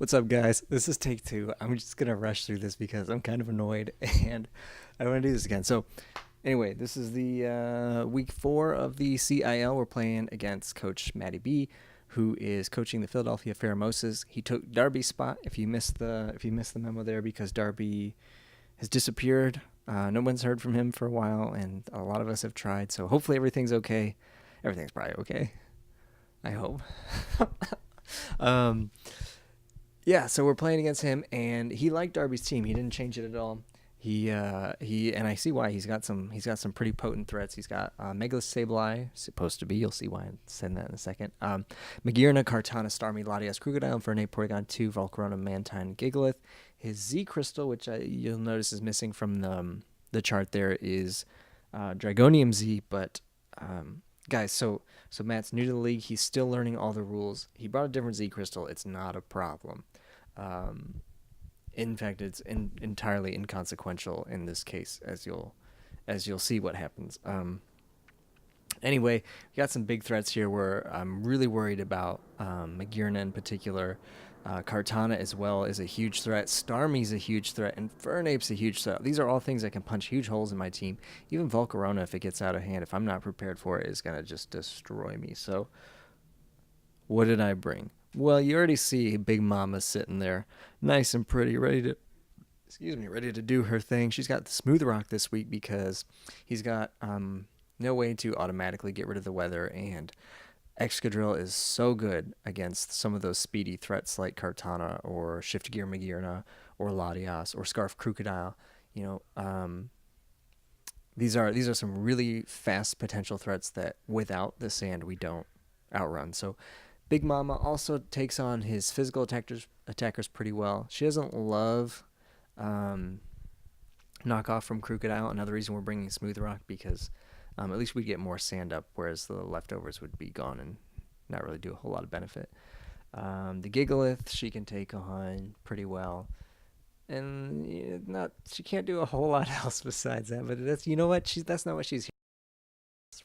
What's up, guys? This is take two. I'm just gonna rush through this because I'm kind of annoyed and I want to do this again. So, anyway, this is the week 4 of the CIL. We're playing against Coach Matty B, who is coaching the Philadelphia Pheromosas. He took Darby's spot. If you missed the memo there, because Darby has disappeared. No one's heard from him for a while, and a lot of us have tried. So hopefully everything's okay. Everything's probably okay. I hope. um, Yeah, so we're playing against him, and he liked Darby's team. He didn't change it at all. He and I see why. He's got some pretty potent threats. He's got Megalith Sableye, supposed to be. You'll see why I said that in a second. Magirna, Kartana, Starmie, Latias, Krookodile, Infernape, Porygon 2, Volcarona, Mantine, Gigalith. His Z Crystal, which you'll notice is missing from the chart there, is Dragonium Z. But guys, so Matt's new to the league. He's still learning all the rules. He brought a different Z Crystal. It's not a problem. In fact, it's entirely inconsequential in this case, as you'll see what happens. Anyway, we got some big threats here where I'm really worried about Magirna in particular. Kartana as well is a huge threat. Starmie's a huge threat, and Fernape's a huge threat. These are all things that can punch huge holes in my team. Even Volcarona, if it gets out of hand, if I'm not prepared for it, is gonna just destroy me. So, what did I bring? Well, you already see Big Mama sitting there, nice and pretty, ready to do her thing. She's got the Smooth Rock this week because he's got no way to automatically get rid of the weather, and Excadrill is so good against some of those speedy threats like Kartana or Shift Gear Magirna or Latias or Scarf Crocodile. You know, these are some really fast potential threats that without the sand we don't outrun. So Big Mama also takes on his physical attackers pretty well. She doesn't love knockoff from Crocodile. Another reason we're bringing Smooth Rock, because at least we get more sand up, whereas the leftovers would be gone and not really do a whole lot of benefit. The Gigalith she can take on pretty well, and she can't do a whole lot else besides that. But that's not what she's here.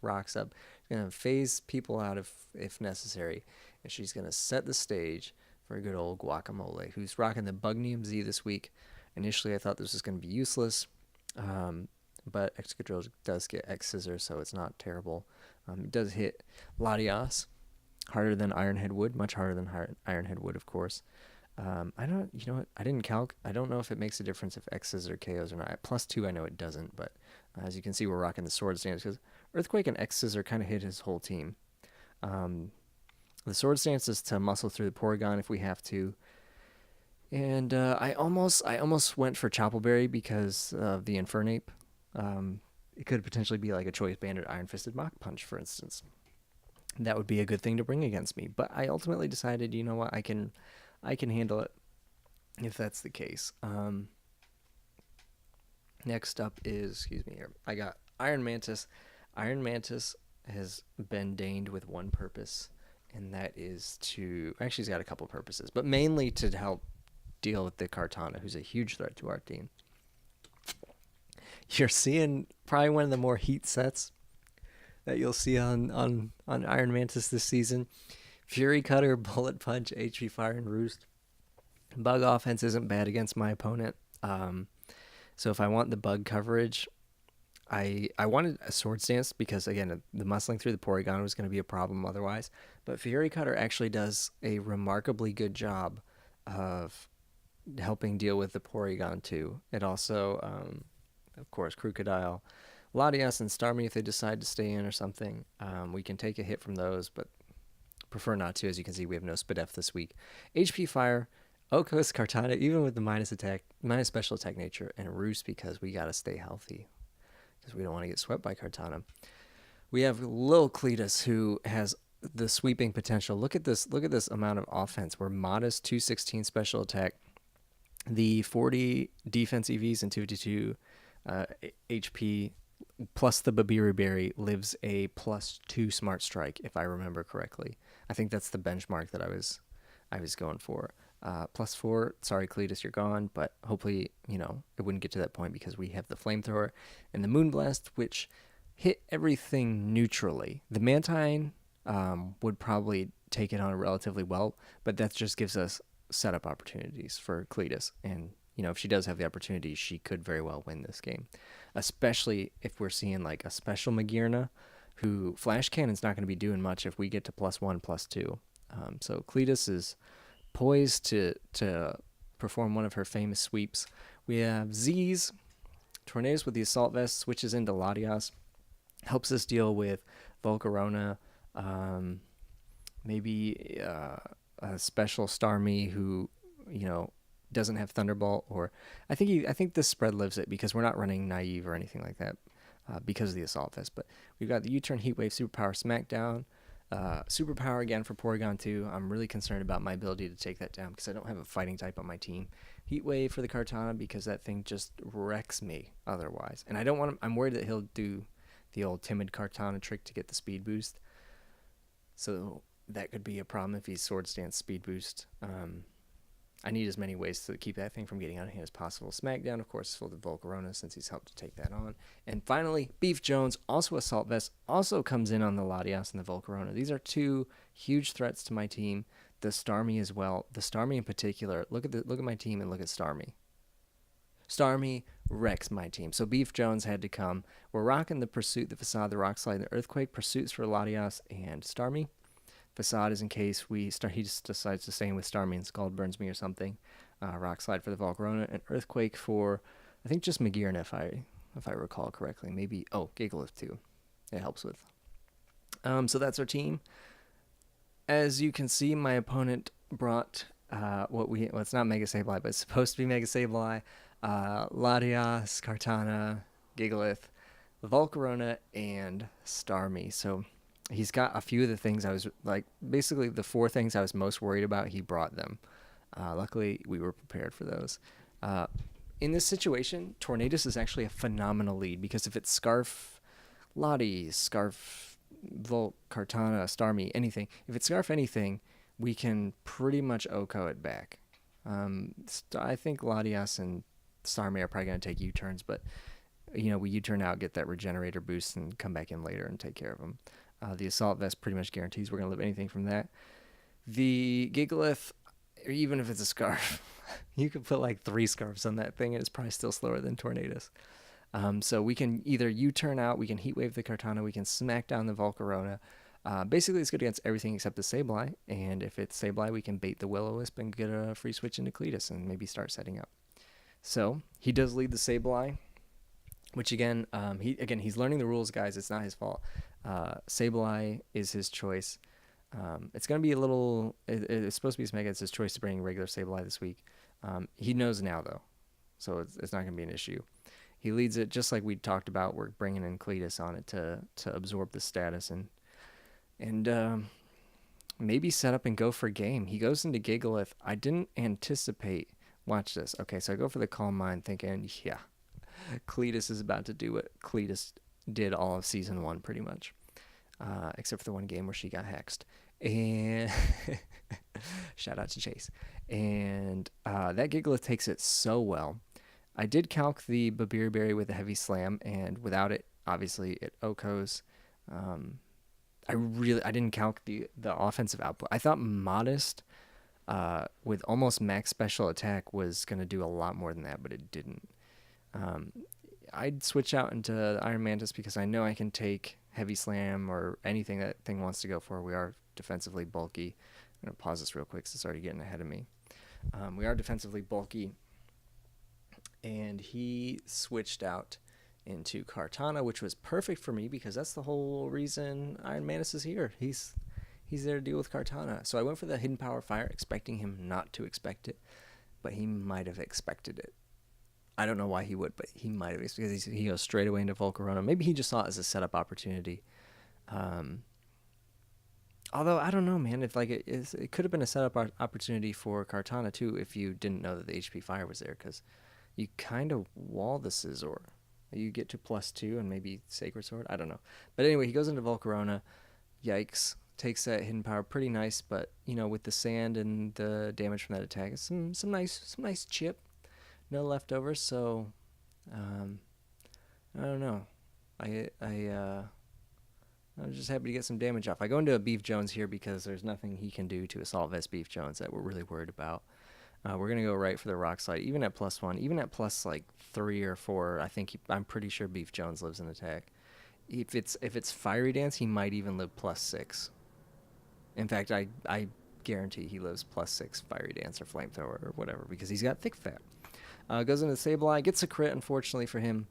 Rocks up, she's gonna phase people out if necessary, and she's gonna set the stage for a good old Guacamole, who's rocking the Bugnium Z this week. Initially, I thought this was gonna be useless. But Excadrill does get X Scissor, so it's not terrible. It does hit Latias harder than Ironhead would, much harder than Ironhead would, of course. I don't, you know what? I didn't calc. I don't know if it makes a difference if X Scissor KOs or not. +2, I know it doesn't, but as you can see, we're rocking the Sword Stance because Earthquake and X Scissor kind of hit his whole team. The Sword Stance is to muscle through the Porygon if we have to. And I almost went for Choppleberry because of the Infernape. It could potentially be like a Choice Banded Iron Fisted Mach Punch, for instance. That would be a good thing to bring against me. But I ultimately decided, you know what, I can handle it if that's the case. Next up is, excuse me here, I got Iron Mantis. Iron Mantis has been deigned with one purpose, and that is to, actually he's got a couple purposes, but mainly to help deal with the Kartana, who's a huge threat to our team. You're seeing probably one of the more heat sets that you'll see on Iron Mantis this season. Fury Cutter, Bullet Punch, HP Fire, and Roost. Bug offense isn't bad against my opponent. So if I want the bug coverage, I wanted a Sword Stance because, again, the muscling through the Porygon was going to be a problem otherwise. But Fury Cutter actually does a remarkably good job of helping deal with the Porygon too. It also, of course, Crocodile, Latias, and Starmie, if they decide to stay in or something, we can take a hit from those, but prefer not to. As you can see, we have no Spadef this week. HP Fire, Okos, Kartana, even with the minus special attack nature, and Roost because we gotta stay healthy because we don't want to get swept by Kartana. We have Lil Cletus, who has the sweeping potential. Look at this amount of offense. We're modest 216 special attack, the 40 defense EVs and 252 HP, plus the Babiru Berry lives a +2 Smart Strike, if I remember correctly. I think that's the benchmark that I was going for. +4, sorry Cletus, you're gone, but hopefully, it wouldn't get to that point because we have the Flamethrower and the Moonblast, which hit everything neutrally. The Mantine would probably take it on relatively well, but that just gives us setup opportunities for Cletus. And, if she does have the opportunity, she could very well win this game, especially if we're seeing like a special Magirna, who Flash Cannon's not going to be doing much if we get to +1, +2. So Cletus is poised to perform one of her famous sweeps. We have Z's. Tornadoes with the Assault Vest switches into Latias. Helps us deal with Volcarona. Maybe a special Starmie who, doesn't have Thunderbolt. Or I think this spread lives it because we're not running Naive or anything like that because of the Assault Vest. But we've got the U-Turn, Heatwave, Superpower, Smackdown. Superpower again for Porygon 2. I'm really concerned about my ability to take that down because I don't have a fighting type on my team. Heatwave for the Kartana because that thing just wrecks me otherwise. And I don't want him, I'm worried that he'll do the old timid Kartana trick to get the speed boost. So that could be a problem if he's Swords Dance speed boost. I need as many ways to keep that thing from getting out of hand as possible. Smackdown, of course, is full of Volcarona since he's helped to take that on. And finally, Beef Jones, also Assault Vest, also comes in on the Latias and the Volcarona. These are two huge threats to my team. The Starmie as well. The Starmie in particular. Look at my team and look at Starmie. Starmie wrecks my team. So Beef Jones had to come. We're rocking the Pursuit, the Facade, the Rock Slide, and the Earthquake. Pursuits for Latias and Starmie. Facade is in case he just decides to stay in with Starmie and Scald Burns me or something. Rock Slide for the Volcarona, and Earthquake for, I think, just Magirna if I recall correctly. Maybe, Gigalith too. It helps with. So that's our team. As you can see, my opponent brought it's not Mega Sableye, but it's supposed to be Mega Sableye, Latias, Kartana, Gigalith, Volcarona, and Starmie. So he's got a few of the things basically the 4 things I was most worried about, he brought them. Luckily, we were prepared for those. In this situation, Tornadus is actually a phenomenal lead because if it's Scarf Lottie, Scarf Volt, Kartana, Starmie, anything, if it's Scarf anything, we can pretty much OHKO it back. I think Latias and Starmie are probably going to take U-turns, but we U-turn out, get that regenerator boost, and come back in later and take care of them. The Assault Vest pretty much guarantees we're going to live anything from that. The Gigalith, even if it's a Scarf, you could put like 3 Scarves on that thing and it's probably still slower than Tornadus. So we can either U-turn out, we can Heatwave the Kartana, we can smack down the Volcarona. Basically, it's good against everything except the Sableye, and if it's Sableye, we can bait the Will-O-Wisp and get a free switch into Cletus and maybe start setting up. So he does lead the Sableye, which again, he's learning the rules, guys. It's not his fault. Sableye is his choice. It's going to be a little... It's supposed to be Smega. It's his choice to bring regular Sableye this week. He knows now, though, so it's not going to be an issue. He leads it just like we talked about. We're bringing in Cletus on it to absorb the status and maybe set up and go for game. He goes into Gigalith. I didn't anticipate... Watch this. Okay, so I go for the Calm Mind thinking, yeah, Cletus is about to do what Cletus did all of Season 1 pretty much. Except for the one game where she got hexed. And shout out to Chase. And that Gigalith takes it so well. I did calc the Babiri Berry with a heavy slam, and without it, obviously, it OHKOs. I didn't calc the offensive output. I thought Modest with almost max special attack was going to do a lot more than that, but it didn't. I'd switch out into Iron Mantis because I know I can take Heavy Slam or anything that thing wants to go for. We are defensively bulky. I'm going to pause this real quick because it's already getting ahead of me. We are defensively bulky. And he switched out into Kartana, which was perfect for me because that's the whole reason Iron Mantis is here. He's there to deal with Kartana. So I went for the Hidden Power Fire, expecting him not to expect it, but he might have expected it. I don't know why he would, but he might have, because he goes straight away into Volcarona. Maybe he just saw it as a setup opportunity. Although I don't know, man. If it could have been a setup opportunity for Kartana too, if you didn't know that the HP Fire was there, because you kind of wall the Scizor. You get to +2 and maybe Sacred Sword. I don't know, but anyway, he goes into Volcarona. Yikes! Takes that Hidden Power, pretty nice, but with the sand and the damage from that attack, it's some nice chip. No leftovers, so I don't know. I I'm just happy to get some damage off. I go into a Beef Jones here because there's nothing he can do to Assault Vest Beef Jones that we're really worried about. We're going to go right for the Rock Slide, even at +1, even at plus like 3 or 4. I'm pretty sure Beef Jones lives in attack. If it's Fiery Dance, he might even live +6. In fact, I guarantee he lives +6 Fiery Dance or Flamethrower or whatever because he's got thick fat. Goes into the Sableye, gets a crit, unfortunately for him.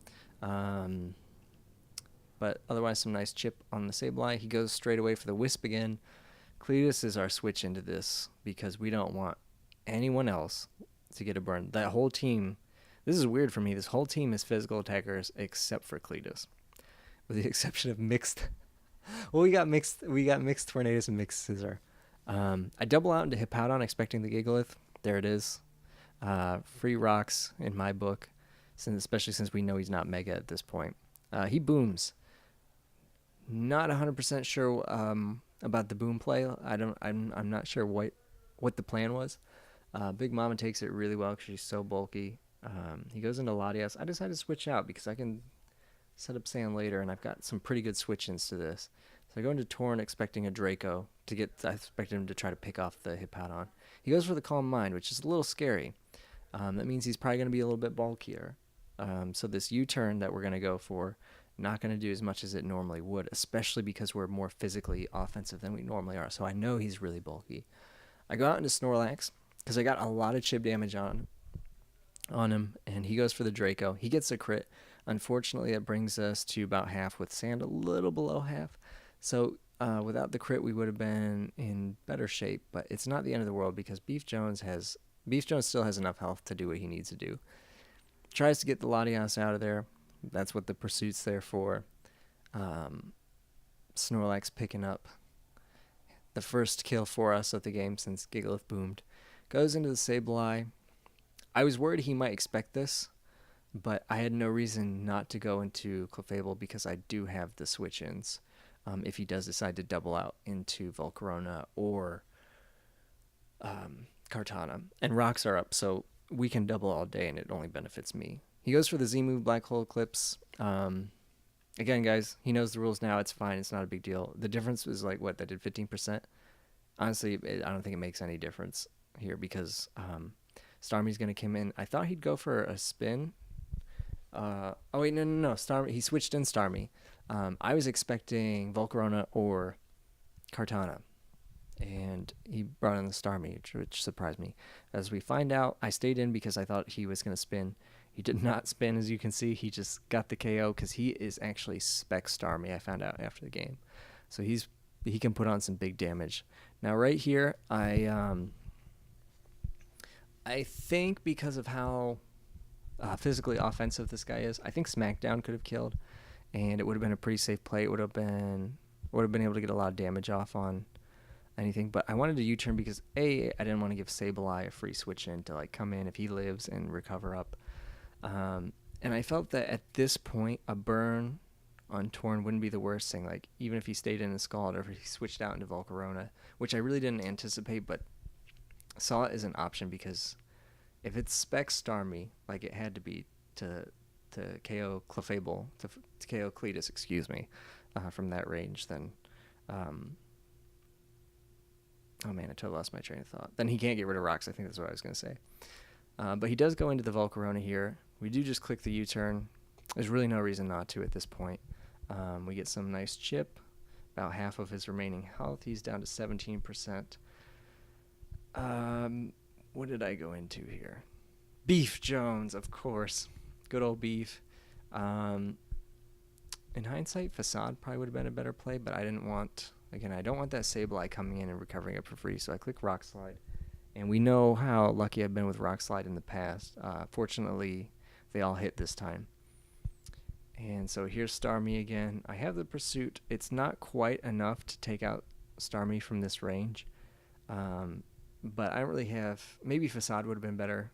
But otherwise, some nice chip on the Sableye. He goes straight away for the Wisp again. Cletus is our switch into this because we don't want anyone else to get a burn. That whole team, this is weird for me. This whole team is physical attackers except for Cletus, with the exception of mixed. Well, we got mixed Tornadoes and mixed Scissor. I double out into Hippowdon expecting the Gigalith. There it is. Free rocks in my book, especially since we know he's not Mega at this point. He booms. Not 100% sure about the boom play. I'm not sure what the plan was. Big Mama takes it really well because she's so bulky. He goes into Latias. I decided to switch out because I can set up Sand later, and I've got some pretty good switch-ins to this. So I go into Torn expecting a Draco I expected him to try to pick off the Hippowdon. He goes for the Calm Mind, which is a little scary. That means he's probably going to be a little bit bulkier. So this U-turn that we're going to go for, not going to do as much as it normally would, especially because we're more physically offensive than we normally are. So I know he's really bulky. I go out into Snorlax because I got a lot of chip damage on him, and he goes for the Draco. He gets a crit. Unfortunately, it brings us to about half with Sand, a little below half. So without the crit, we would have been in better shape, but it's not the end of the world because Beef Jones still has enough health to do what he needs to do. Tries to get the Latias out of there. That's what the pursuit's there for. Snorlax picking up the first kill for us of the game since Gigalith boomed. Goes into the Sableye. I was worried he might expect this, but I had no reason not to go into Clefable because I do have the switch-ins if he does decide to double out into Volcarona or Kartana. And rocks are up, so we can double all day and it only benefits me. He goes for the Z-move Black Hole Eclipse. Again, guys, he knows the rules now. It's fine. It's not a big deal. The difference was like, what, that did 15%? Honestly, I don't think it makes any difference here because Starmie's going to come in. I thought he'd go for a spin. Oh, wait, no. Starmie, he switched in Starmie. I was expecting Volcarona or Kartana, and he brought in the Starmie, which surprised me. As we find out, I stayed in because I thought he was going to spin. He did not spin, as you can see. He just got the KO because he is actually Spec Starmie, I found out after the game. So he can put on some big damage. Now, right here, I think because of how physically offensive this guy is, I think Smackdown could have killed, and it would have been a pretty safe play. It would have been able to get a lot of damage off on anything, but I wanted to U-turn because I didn't want to give Sableye a free switch in to like come in if he lives and recover up. And I felt that at this point, a burn on Torn wouldn't be the worst thing. Like, even if he stayed in a Scald or if he switched out into Volcarona, which I really didn't anticipate, but saw it as an option because if it's Spec Starmie, like it had to be to KO Clefable, to KO Cletus, from that range, then, oh man, I totally lost my train of thought. Then he can't get rid of rocks, I think that's what I was going to say. But he does go into the Volcarona here. We do just click the U-turn. There's really no reason not to at this point. We get some nice chip, about half of his remaining health. He's down to 17%. What did I go into here? Beef Jones, of course. Good old Beef. In hindsight, Facade probably would have been a better play, but I don't want that Sableye coming in and recovering it for free, so I click Rock Slide. And we know how lucky I've been with Rock Slide in the past. Fortunately, they all hit this time. And so here's Starmie again. I have the Pursuit. It's not quite enough to take out Starmie from this range. But I don't really have... Maybe Facade would have been better.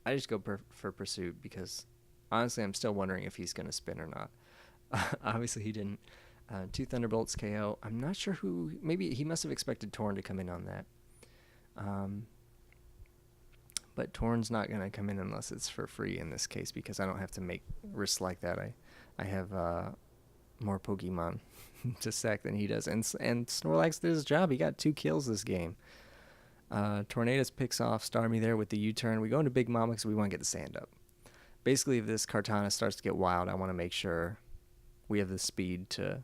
I just go for Pursuit because, honestly, I'm still wondering if he's going to spin or not. Obviously, he didn't. 2 Thunderbolts KO. I'm not sure who... Maybe he must have expected Torn to come in on that. But Torn's not going to come in unless it's for free in this case because I don't have to make risks like that. I have more Pokemon to sack than he does. And Snorlax did his job. He got 2 kills this game. Tornadus picks off Starmie there with the U-turn. We go into Big Mama because we want to get the sand up. Basically, if this Kartana starts to get wild, I want to make sure we have the speed to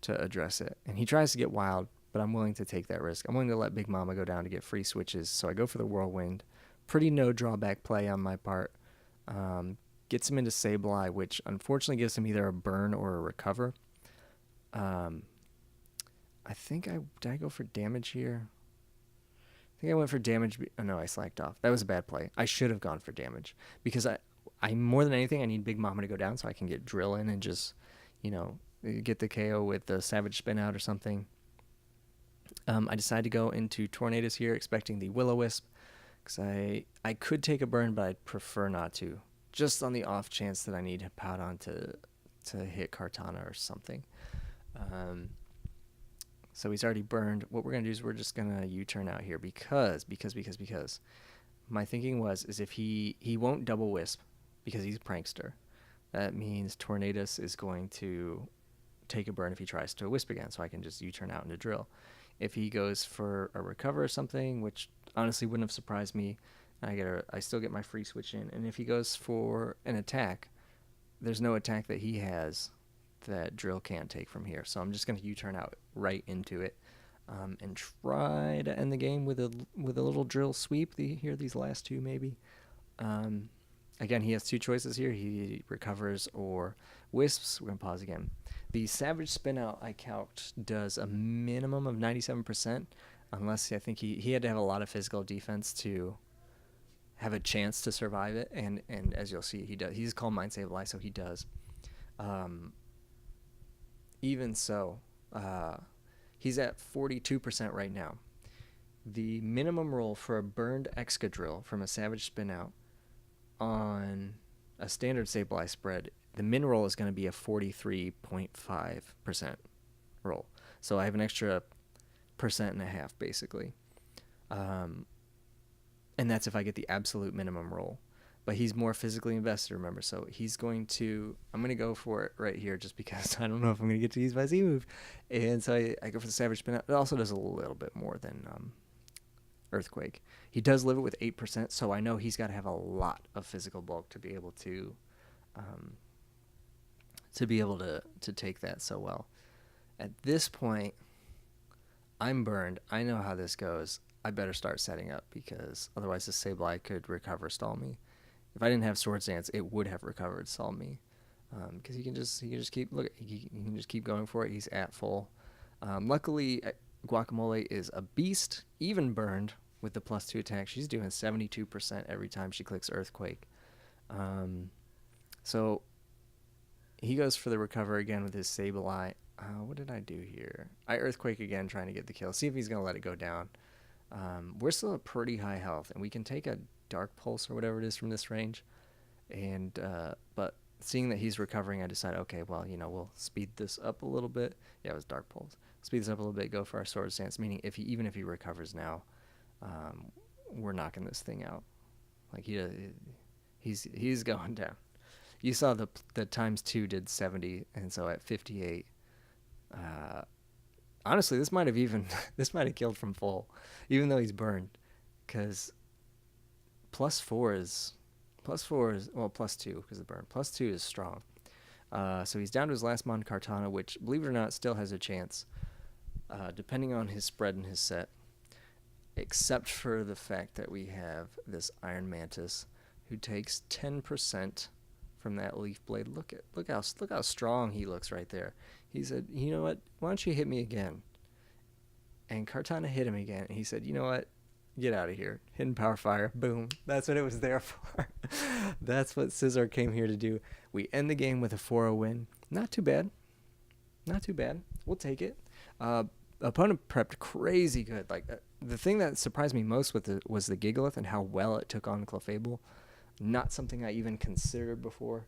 address it. And he tries to get wild, but I'm willing to take that risk. I'm willing to let Big Mama go down to get free switches. So I go for the Whirlwind. Pretty no drawback play on my part. Gets him into Sableye, which unfortunately gives him either a burn or a recover. I think did I go for damage here? I think I went for damage. Oh no, I slacked off. That was a bad play. I should have gone for damage because I more than anything I need Big Mama to go down so I can get Drill in and just, get the KO with the Savage Spin Out or something. I decided to go into Tornadus here, expecting the Will-O-Wisp, because I could take a burn, but I'd prefer not to, just on the off chance that I need Hippowdon to hit Kartana or something. So he's already burned. What we're going to do is we're just going to U-turn out here because my thinking is if he won't double Wisp because he's a prankster, that means Tornadus is going to take a burn if he tries to Wisp again, so I can just U-turn out into Drill. If he goes for a recover or something, which honestly wouldn't have surprised me, I still get my free switch in. And if he goes for an attack, there's no attack that he has that Drill can't take from here. So I'm just going to U-turn out right into it and try to end the game with a little Drill sweep. These last 2 maybe. Again, he has 2 choices here. He recovers or Wisps. We're going to pause again. The Savage Spin Out I calced does a minimum of 97%, unless I think he had to have a lot of physical defense to have a chance to survive it. And as you'll see, he does. He's called Mind Sableye, so he does. Even so, he's at 42% right now. The minimum roll for a burned Excadrill from a Savage Spin Out on a standard Sableye spread, the min roll is going to be a 43.5% roll. So I have an extra 1.5% basically. And that's if I get the absolute minimum roll. But he's more physically invested, remember. So I'm going to go for it right here just because I don't know if I'm going to get to use my Z move. And so I go for the Savage Spin Out. It also does a little bit more than Earthquake. He does live it with 8%, so I know he's got to have a lot of physical bulk to be able to take that so well. At this point, I'm burned. I know how this goes. I better start setting up because otherwise the Sableye could recover stall me. If I didn't have Swords Dance, it would have recovered stall me because he can just keep going for it. He's at full. Luckily, Guacamole is a beast, even burned with the +2 attack. She's doing 72% every time she clicks Earthquake. So he goes for the recover again with his Sableye. What did I do here? I Earthquake again, trying to get the kill. See if he's going to let it go down. We're still at pretty high health, and we can take a Dark Pulse or whatever it is from this range. And but seeing that he's recovering, I decided, okay, well, we'll speed this up a little bit. Yeah, it was Dark Pulse. Speed this up a little bit, go for our Sword Stance, meaning even if he recovers now, we're knocking this thing out. Like he's going down. You saw the ×2 did 70, and so at 58, honestly, this might have killed from full, even though he's burned, because +4 is well +2 because of the burn. +2 is strong. So he's down to his last Mon Kartana, which, believe it or not, still has a chance, depending on his spread and his set, except for the fact that we have this Iron Mantis who takes 10% from that Leaf Blade. Look how strong he looks right there. He said, "You know what? Why don't you hit me again?" And Kartana hit him again. And he said, "You know what? Get out of here." Hidden Power Fire. Boom. That's what it was there for. That's what Scizor came here to do. We end the game with a 4-0 win. Not too bad. We'll take it. Opponent prepped crazy good. Like the thing that surprised me most was the Gigalith and how well it took on Clefable. Not something I even considered before.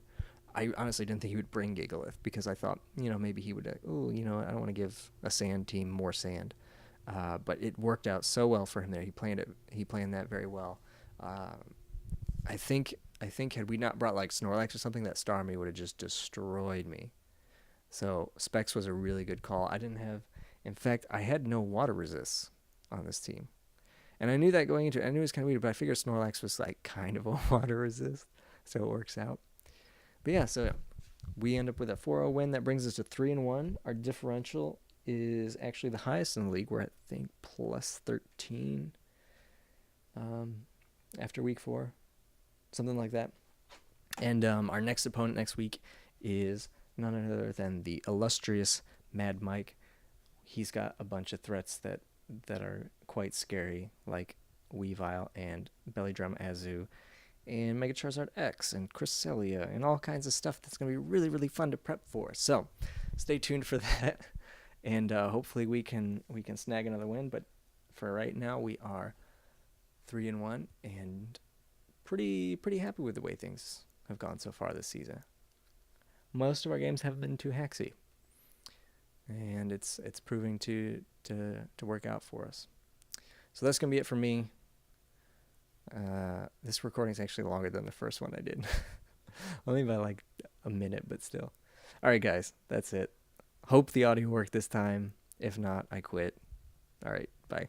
I honestly didn't think he would bring Gigalith because I thought, maybe he would, I don't want to give a sand team more sand. But it worked out so well for him there. He planned that very well. I think had we not brought like Snorlax or something, that Starmie would have just destroyed me. So Specs was a really good call. In fact, I had no water resists on this team. And I knew that going into it. I knew it was kind of weird, but I figured Snorlax was like kind of a water resist. So it works out. But yeah, so we end up with a 4-0 win. That brings us to 3-1. Our differential is actually the highest in the league. We're at, I think, plus 13 after week 4. Something like that. And our next opponent next week is none other than the illustrious Mad Mike. He's got a bunch of threats that are quite scary, like Weavile and Bellydrum Azu and Mega Charizard X and Cresselia and all kinds of stuff that's going to be really, really fun to prep for. So stay tuned for that, and hopefully we can snag another win. But for right now, we are 3-1 and pretty happy with the way things have gone so far this season. Most of our games haven't been too haxy, and it's proving to work out for us. So that's gonna be it for me. This recording is actually longer than the first one I did. Only by like a minute, but still. All right, guys, that's it. Hope the audio worked this time. If not, I quit. All right, bye.